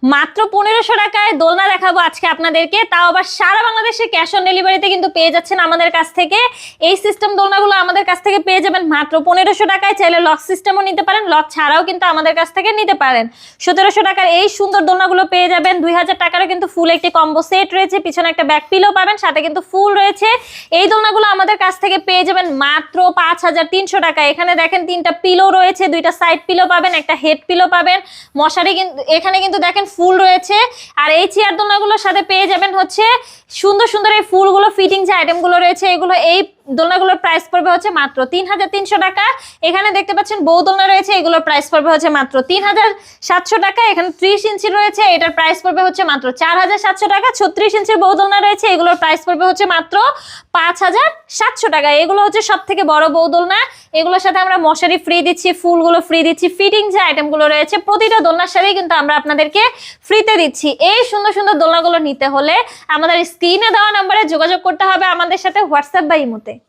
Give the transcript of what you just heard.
মাত্র 1500 টাকায় দোলনা দেখাবো আজকে আপনাদেরকে, তাও আবার সারা বাংলাদেশে ক্যাশ অন ডেলিভারিতে কিন্তু পেয়ে যাচ্ছেন আমাদের কাছ থেকে। এই সিস্টেম দোলনাগুলো আমাদের কাছ থেকে পেয়ে যাবেন মাত্র 1500 টাকায়। চাইলে লক সিস্টেমও নিতে পারেন, লক ছাড়াও কিন্তু আমাদের কাছ থেকে নিতে পারেন। 1700 টাকার এই সুন্দর দোলনাগুলো পেয়ে যাবেন। 2000 টাকারও কিন্তু ফুল একটি কম্বো সেট রয়েছে, পিছনে একটা ব্যাক পিলো পাবেন, সাথে কিন্তু ফুল রয়েছে। এই দোলনাগুলো আমাদের কাছ থেকে পেয়ে যাবেন মাত্র 5300 টাকা। এখানে দেখেন 3টা পিলো রয়েছে, 2টা সাইড পিলো পাবেন, একটা হেড পিলো পাবেন, মশারি কিন্তু এখানে কিন্তু দেখেন ফুল রয়েছে। আর এই চেয়ার দোলনাগুলোর সাথে পেয়ে যাবেন হচ্ছে সুন্দর সুন্দর এই ফুলগুলো, ফিটিং যে আইটেমগুলো রয়েছে এগুলো। এই দোলনাগুলোর প্রাইস পড়বে হচ্ছে মাত্র 3300 টাকা। এখানে দেখতে পাচ্ছেন বউ দোলনা রয়েছে, এগুলোর প্রাইস পড়বে হচ্ছে মাত্র 3700 টাকা। এখানে 30 ইঞ্চি রয়েছে, এটার প্রাইস পড়বে হচ্ছে মাত্র 4700 টাকা। 36 ইঞ্চির বউ দোলনা রয়েছে, এগুলোর প্রাইস পড়বে হচ্ছে মাত্র 5700 টাকা। এগুলো হচ্ছে সব থেকে বড় বউ দোলনা, এগুলোর সাথে আমরা মশারি ফ্রি দিচ্ছি, ফুলগুলো ফ্রি দিচ্ছি, ফিটিং যে আইটেমগুলো রয়েছে প্রতিটা দোলনার সাথেই কিন্তু আমরা আপনাদেরকে ফ্রিতে দিচ্ছি। এই সুন্দর সুন্দর দোলনাগুলো নিতে হলে আমাদের স্ক্রিনে দেওয়া নম্বরে যোগাযোগ করতে হবে আমাদের সাথে, হোয়াটসঅ্যাপ বা ইমোতে।